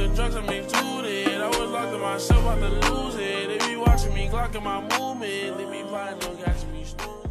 the drugs I made to it. I was locked in myself, about to lose it. They be watching me, clocking my movement. They be buying no gas, me stolen.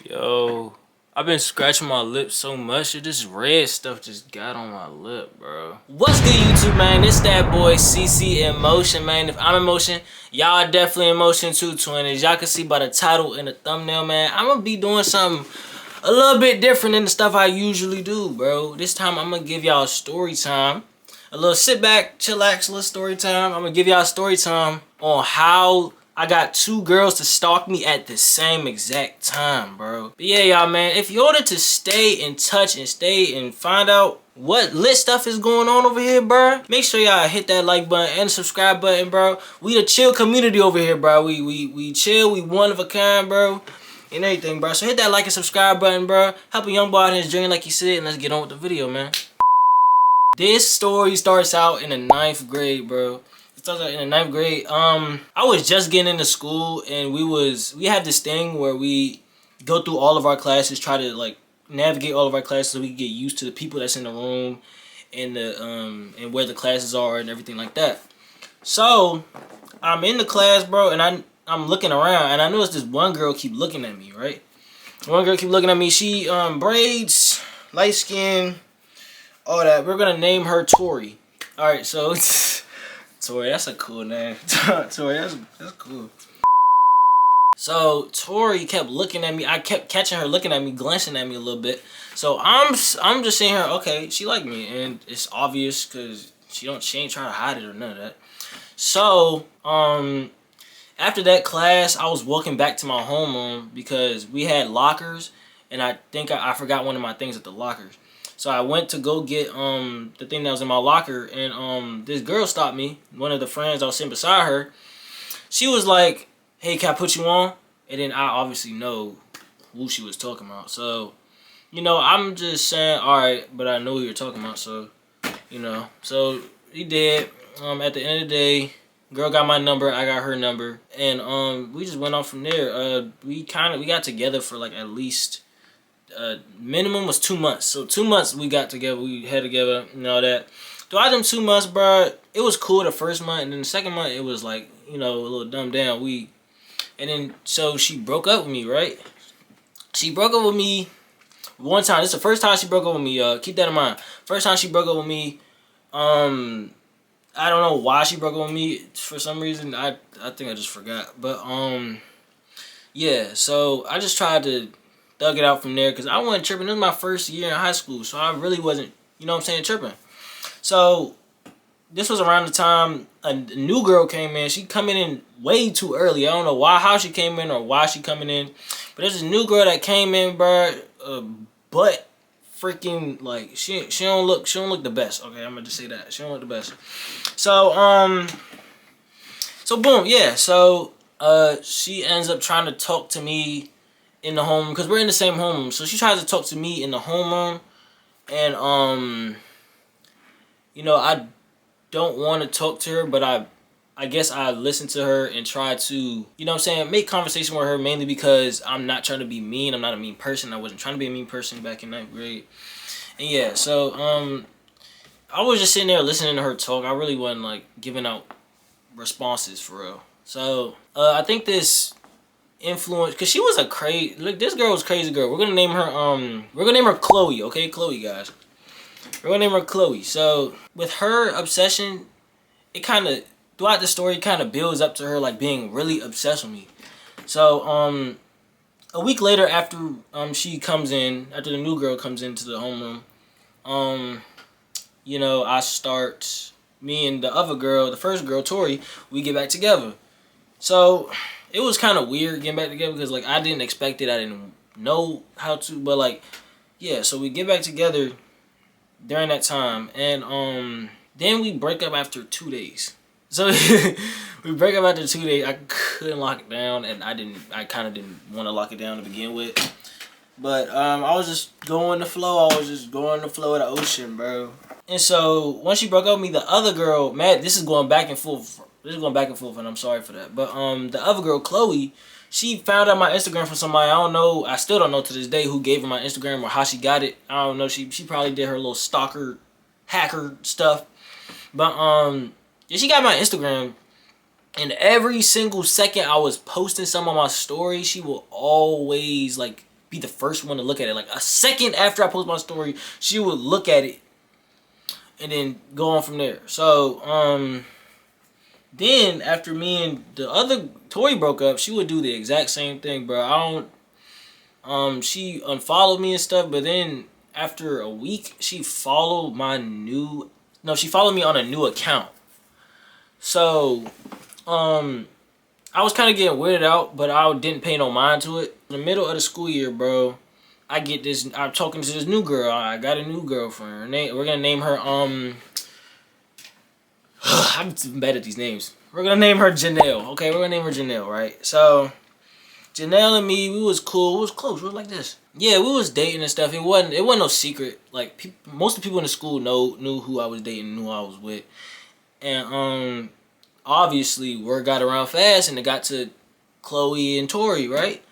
Yo, I've been scratching my lips so much that this red stuff just got on my lip, bro. What's good, YouTube, man? It's that boy CC in motion, man. If I'm in motion, y'all are definitely in motion too, twin. As y'all can see by the title and the thumbnail, man, I'm gonna be doing something a little bit different than the stuff I usually do, bro. This time I'm gonna give y'all story time. A little sit back, chillax, little story time. I'm gonna give y'all story time on how I got 2 girls to stalk me at the same exact time, bro. But yeah, y'all, man, if you order to stay in touch and stay and find out what lit stuff is going on over here, bro, make sure y'all hit that like button and the subscribe button, bro. We the chill community over here, bro. We chill, we one of a kind, bro, and everything, bro. So hit that like and subscribe button, bro. Help a young boy out in his journey, like he said, and let's get on with the video, man. This story starts out in the 9th grade, bro. It starts out in the 9th grade. I was just getting into school, and we had this thing where we go through all of our classes, try to like navigate all of our classes so we can get used to the people that's in the room and the and where the classes are and everything like that. So I'm in the class, bro, and I'm looking around, and I noticed this one girl keep looking at me, right? One girl keep looking at me. She braids, light skin, all that. We're gonna name her Tori. All right, so Tori, that's a cool name. Tori, that's cool. So Tori kept looking at me. I kept catching her looking at me, glancing at me a little bit. So I'm just seeing her. Okay, she liked me, and it's obvious because she ain't trying to hide it or none of that. So after that class, I was walking back to my homeroom because we had lockers, and I think I forgot one of my things at the lockers. So I went to go get the thing that was in my locker, and this girl stopped me. One of the friends I was sitting beside her, she was like, "Hey, can I put you on?" And then I obviously know who she was talking about. So, you know, I'm just saying, all right, but I know who you're talking about. So, you know, so he did. At the end of the day, girl got my number, I got her number, and we just went off from there. We got together for like at least. Minimum was 2 months. So 2 months we got together, we had together and all that. Throughout them 2 months, bro, it was cool the first month, and then the second month it was like, you know, a little dumbed down. And then so she broke up with me, right? She broke up with me one time. This is the first time she broke up with me, keep that in mind. First time she broke up with me. I don't know why she broke up with me. For some reason, I think I just forgot. But yeah, so I just tried to thug it out from there because I wasn't tripping. This was my first year in high school, so I really wasn't, you know what I'm saying, tripping. So this was around the time a new girl came in. She coming in way too early. I don't know how she came in or why she coming in, but there's a new girl that came in, bro. But freaking like she don't look the best. Okay, I'm gonna just say that she don't look the best. So so boom, yeah. So she ends up trying to talk to me in the home, because we're in the same home. So she tries to talk to me in the homeroom, and you know, I don't want to talk to her, but I guess I listen to her and try to, you know what I'm saying, make conversation with her, mainly because I'm not trying to be mean. I'm not a mean person. I wasn't trying to be a mean person back in 9th grade. And yeah, so I was just sitting there listening to her talk. I really wasn't like giving out responses for real. So I think this influence, because she was a crazy, look, this girl was a crazy girl. We're gonna name her Chloe. Okay, Chloe, guys, we're gonna name her Chloe. So with her obsession, it kind of throughout the story kind of builds up to her like being really obsessed with me. So a week later, after she comes in, after the new girl comes into the homeroom, you know, me and the other girl, the first girl, Tori, we get back together. So it was kind of weird getting back together because, like, I didn't expect it. I didn't know how to. But, like, yeah, so we get back together during that time. And then we break up after 2 days. So we break up after 2 days. I couldn't lock it down. And I kind of didn't want to lock it down to begin with. But I was just going the flow. I was just going the flow of the ocean, bro. And so once she broke up with me, the other girl, Matt, this is going back and forth. And I'm sorry for that. But the other girl, Chloe, she found out my Instagram from somebody. I don't know. I still don't know to this day who gave her my Instagram or how she got it. I don't know. She probably did her little stalker, hacker stuff. But yeah, she got my Instagram, and every single second I was posting some on my story, she will always like be the first one to look at it. Like a second after I post my story, she would look at it and then go on from there. So then after me and the other Tori broke up, she would do the exact same thing, bro. I don't she unfollowed me and stuff, but then after a week she followed she followed me on a new account. So I was kind of getting weirded out, but I didn't pay no mind to it. In the middle of the school year, bro, I'm talking to this new girl. I got a new girlfriend. We're gonna name her I'm bad at these names. We're gonna name her Janelle. Okay, we're gonna name her Janelle, right? So Janelle and me, we was cool. We was close. We was like this. Yeah, we was dating and stuff. It wasn't no secret. Like most of the people in the school knew who I was dating, knew who I was with, and obviously word got around fast, and it got to Chloe and Tori, right?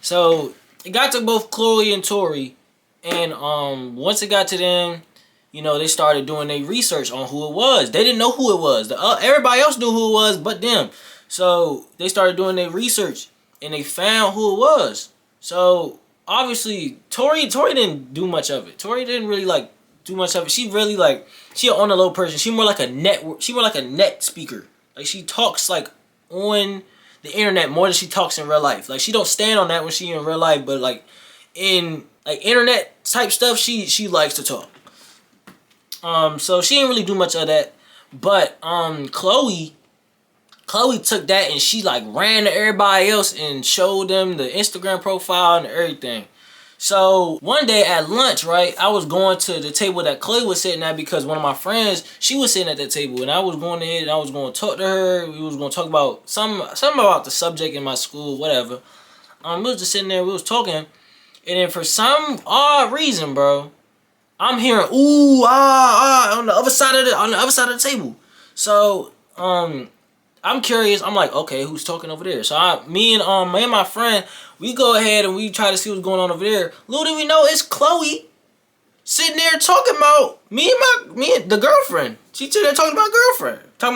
So it got to both Chloe and Tori, and once it got to them, you know, they started doing their research on who it was. They didn't know who it was. Everybody else knew who it was but them. So they started doing their research, and they found who it was. So obviously Tori didn't do much of it. Tori didn't really like do much of it. She really like, she an on the low person. She more like a net speaker. Like she talks like on the internet more than she talks in real life. Like she don't stand on that when she in real life, but like in like internet type stuff, she likes to talk. So she didn't really do much of that. But Chloe took that and she like ran to everybody else and showed them the Instagram profile and everything. So one day at lunch, right, I was going to the table that Chloe was sitting at because one of my friends, she was sitting at that table, and I was going ahead and I was going to talk to her. We was going to talk about something about the subject in my school, whatever. We was just sitting there, we was talking, and then for some odd reason, bro, I'm hearing ooh on the other side of the table. So I'm curious. I'm like, okay, who's talking over there? So me and my friend, we go ahead and we try to see what's going on over there. Little do we know, it's Chloe sitting there talking about me and the girlfriend. She's sitting there talking about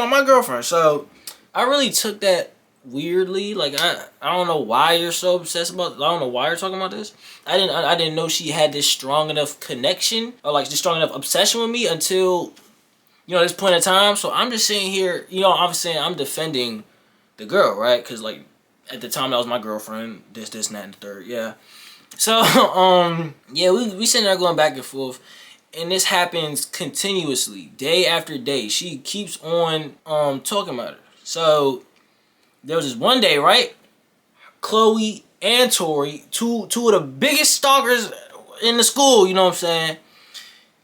my girlfriend. So I really took that weirdly. Like I don't know why you're so obsessed about. I don't know why you're talking about this. I didn't know she had this strong enough connection or like this strong enough obsession with me until, you know, this point in time. So I'm just sitting here, you know, I'm saying I'm defending the girl, right? Because like at the time that was my girlfriend. This, and that, and the third, yeah. So yeah, we sitting there going back and forth, and this happens continuously, day after day. She keeps on talking about her. So there was this one day, right? Chloe and Tori, two of the biggest stalkers in the school, you know what I'm saying?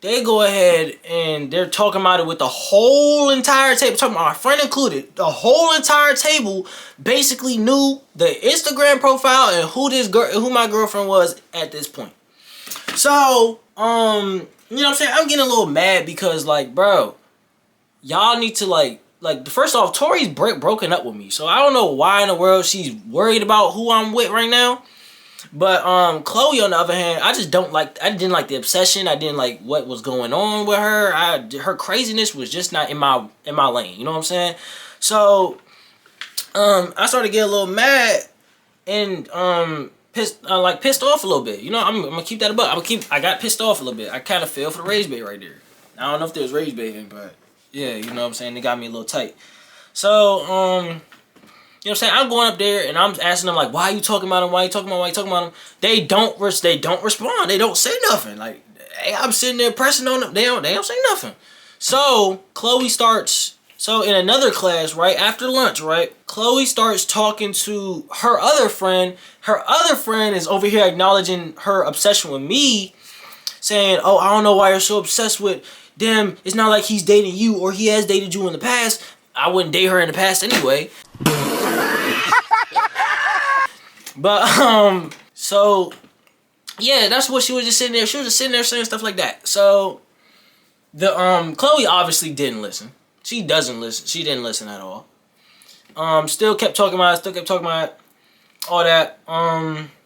They go ahead and they're talking about it with the whole entire table. Talking about my friend included. The whole entire table basically knew the Instagram profile and who my girlfriend was at this point. So, you know what I'm saying? I'm getting a little mad because, like, bro, y'all need to like first off, Tori's broken up with me, so I don't know why in the world she's worried about who I'm with right now. But Chloe, on the other hand, I didn't like the obsession. I didn't like what was going on with her. Her craziness was just not in my lane. You know what I'm saying? So I started to get a little mad and pissed off a little bit. You know, I'm gonna keep that above. I got pissed off a little bit. I kind of fell for the rage bait right there. I don't know if there was rage baiting, but yeah, you know what I'm saying? They got me a little tight. So you know what I'm saying? I'm going up there and I'm asking them like, why are you talking about him? Why are you talking about him? They don't respond. They don't say nothing. Like, hey, I'm sitting there pressing on them. They don't say nothing. So Chloe starts. So in another class, right after lunch, right, Chloe starts talking to her other friend. Her other friend is over here acknowledging her obsession with me, saying, "Oh, I don't know why you're so obsessed with them. It's not like he's dating you or he has dated you in the past. I wouldn't date her in the past anyway." But so yeah, that's what she was just sitting there. She was just sitting there saying stuff like that. So the Chloe obviously didn't listen. She doesn't listen. She didn't listen at all. Still kept talking about it. All that.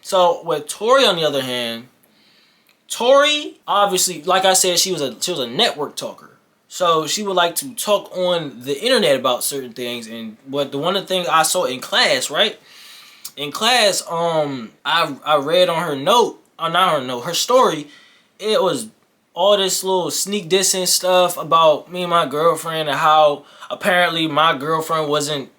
So with Tori, on the other hand, Tori obviously, like I said, she was a network talker. So she would like to talk on the internet about certain things. And what the one of the things I saw in class, right? In class, I read on her note, not her note, her story. It was all this little sneak dissing stuff about me and my girlfriend and how apparently my girlfriend wasn't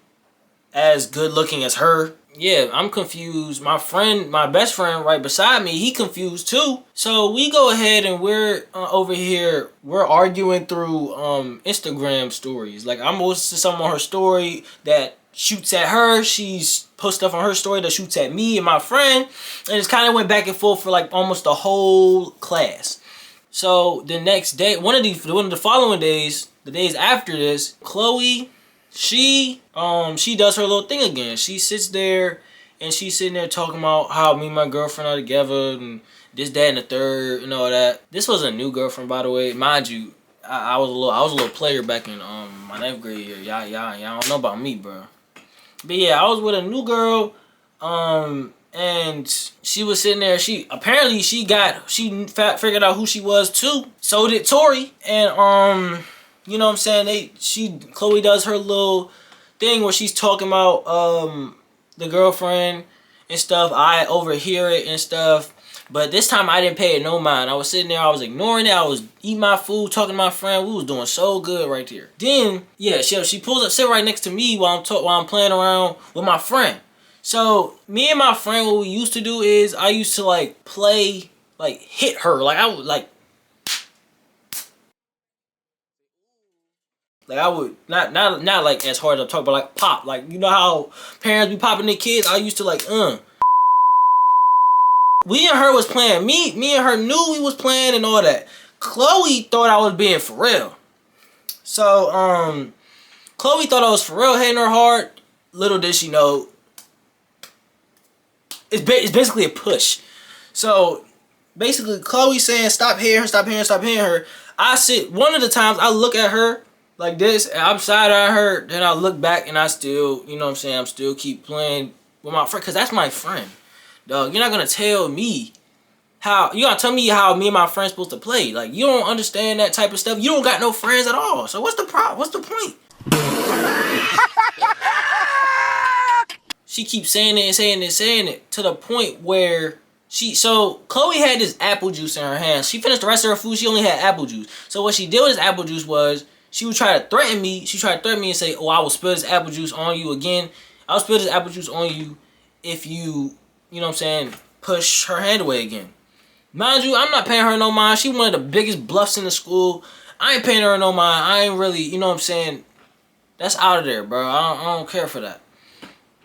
as good looking as her. Yeah, I'm confused. My friend, my best friend right beside me, he confused too. So we go ahead and we're over here, we're arguing through Instagram stories. Like I'm posting something on her story that shoots at her. She's post stuff on her story that shoots at me and my friend. And it's kind of went back and forth for like almost the whole class. So the next day, one of the following days, the days after this, Chloe, she does her little thing again. She sits there and she's sitting there talking about how me and my girlfriend are together and this, that, and the third and all that. This was a new girlfriend, by the way. Mind you, I was a little player back in my 9th grade year. Y'all don't know about me, bro. But yeah, I was with a new girl, and she was sitting there. She figured out who she was too. So did Tori, and you know what I'm saying? Chloe does her little thing where she's talking about the girlfriend and stuff. I overhear it and stuff. But this time I didn't pay it no mind. I was sitting there, I was ignoring it. I was eating my food, talking to my friend. We was doing so good right there. Then, yeah, she pulls up, sit right next to me while I'm playing around with my friend. So me and my friend, what we used to do is I used to like play, like hit her. Like I would like I would not like as hard as I'm talking, but like pop. Like you know how parents be popping their kids? I used to like We and her was playing. Me and her knew we was playing and all that. Chloe thought I was being for real. So Chloe thought I was for real, hitting her hard. Little did she know, it's basically a push. So basically Chloe saying stop hitting her, stop hitting her. One of the times I look at her like this and I'm side eyeing her, then I look back and I still, you know what I'm saying, I'm still keep playing with my friend, because that's my friend. Dog, you're not gonna tell me how me and my friend's supposed to play. Like, you don't understand that type of stuff. You don't got no friends at all. So what's the problem? What's the point? She keeps saying it and saying it to the point where Chloe had this apple juice in her hands. She finished the rest of her food. She only had apple juice. So what she did with this apple juice was she would try to threaten me. She tried to threaten me and say, "Oh, I will spill this apple juice on you again. I'll spill this apple juice on you if you know what I'm saying, push her hand away again." Mind you, I'm not paying her no mind. She one of the biggest bluffs in the school. I ain't paying her no mind. I ain't really, you know what I'm saying, that's out of there, bro. I don't care for that.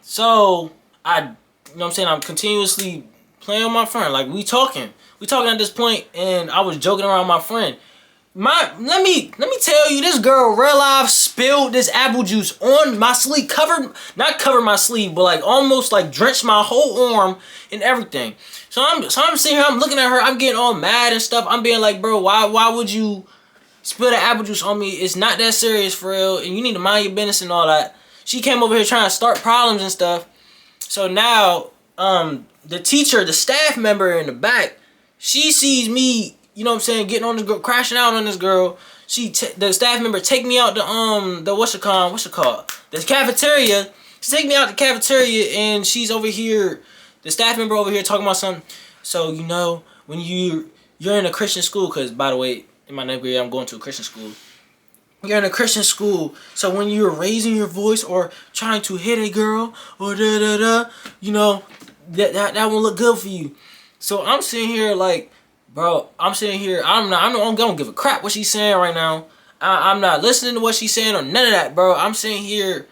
So, you know what I'm saying, I'm continuously playing with my friend. Like, we talking at this point, and I was joking around with my friend. Let me tell you, this girl real life spilled this apple juice on my sleeve, not covered my sleeve, but like almost like drenched my whole arm and everything. So I'm sitting here, I'm looking at her, I'm getting all mad and stuff. I'm being like, bro, why would you spill the apple juice on me? It's not that serious for real, and you need to mind your business and all that. She came over here trying to start problems and stuff. So now, the teacher, the staff member in the back, she sees me, you know what I'm saying, getting on this girl, crashing out on this girl. The staff member take me out the what's it called? The cafeteria. She take me out the cafeteria and she's over here, the staff member over here talking about something. So, you know, when you're in a Christian school, because by the way, in my 9th grade, I'm going to a Christian school. You're in a Christian school, so when you're raising your voice or trying to hit a girl or you know, that won't look good for you. So I'm sitting here like, bro, I'm gonna give a crap what she's saying right now. I'm not listening to what she's saying or none of that, bro. I'm sitting here,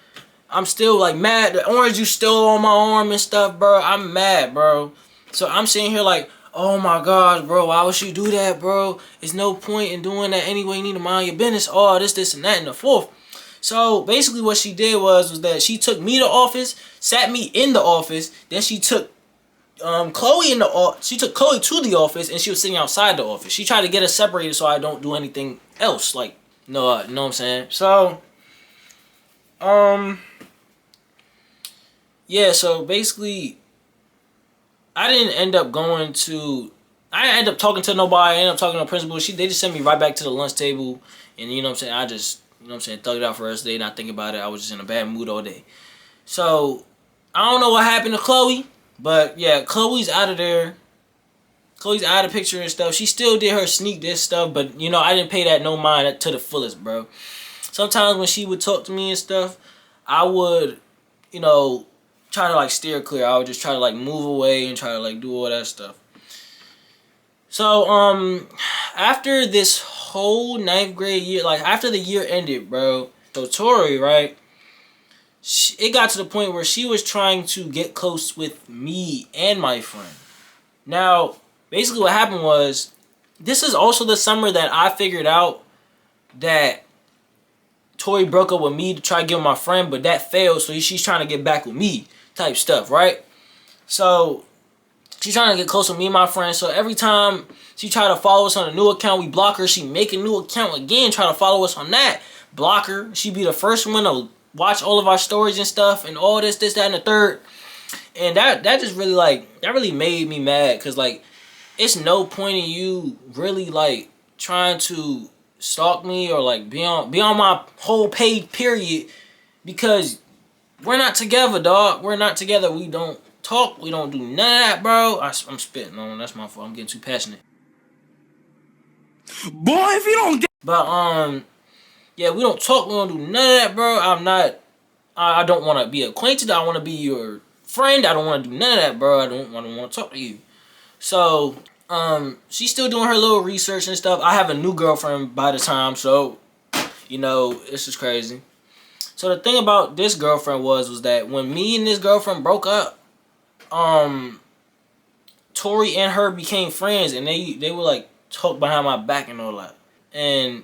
I'm still like mad. The orange juice still on my arm and stuff, bro. I'm mad, bro. So I'm sitting here like, oh my gosh, bro, why would she do that, bro? There's no point in doing that anyway. You need to mind your business. Oh, this, and that, and the fourth. So basically what she did was that she took me to office, sat me in the office, then she took Chloe she took Chloe to the office, and she was sitting outside the office. She tried to get us separated so I don't do anything else. Like, no, you know what I'm saying? So, yeah, so basically, I didn't end up going to I didn't end up talking to nobody. I ended up talking to the principal. They just sent me right back to the lunch table. And you know what I'm saying? I just, you know what I'm saying, thugged it out for the rest of the day, not thinking about it. I was just in a bad mood all day. So, I don't know what happened to Chloe. But yeah, Chloe's out of there. Chloe's out of the picture and stuff. She still did her sneak this stuff, but you know, I didn't pay that no mind to the fullest, bro. Sometimes when she would talk to me and stuff, I would, you know, try to like steer clear. I would just try to like move away and try to like do all that stuff. So, after this whole 9th grade year, like after the year ended, bro, so Tori, right, it got to the point where she was trying to get close with me and my friend. Now, basically what happened was, this is also the summer that I figured out that Tori broke up with me to try to get with my friend, but that failed, so she's trying to get back with me type stuff, right? So, she's trying to get close with me and my friend, so every time she try to follow us on a new account, we block her. She make a new account again, try to follow us on that. Block her. She be the first one to watch all of our stories and stuff, and all this, that, and the third. And that just really, like, that really made me mad, because, like, it's no point in you really, like, trying to stalk me or, like, be on my whole page, period, because we're not together, dog. We're not together. We don't talk. We don't do none of that, bro. I'm spitting on. That's my fault. I'm getting too passionate. Boy, if you don't get... But, yeah, we don't talk. We don't do none of that, bro. I don't want to be acquainted. I want to be your friend. I don't want to do none of that, bro. I don't want to talk to you. So, she's still doing her little research and stuff. I have a new girlfriend by the time, so, you know, this is crazy. So, the thing about this girlfriend was that when me and this girlfriend broke up, Tori and her became friends, and they were, like, talk behind my back and all that. And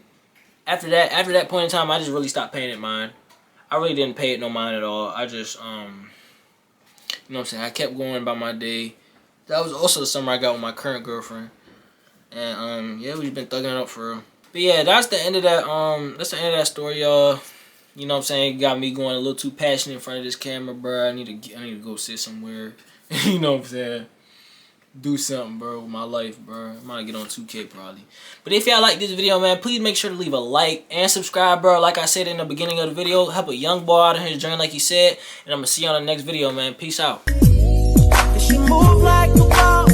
after that point in time, I just really stopped paying it mind. I really didn't pay it no mind at all. I just, you know what I'm saying, I kept going about my day. That was also the summer I got with my current girlfriend. And, yeah, we've been thugging it up for real. But, yeah, that's the end of that story, y'all. You know what I'm saying? It got me going a little too passionate in front of this camera, bro. I need to go sit somewhere. You know what I'm saying? Do something, bro, with my life, bro. I might get on 2K probably. But if y'all like this video, man, please make sure to leave a like and subscribe, bro. Like I said in the beginning of the video, help a young boy out of his journey like he said. And I'm going to see you on the next video, man. Peace out. She move like a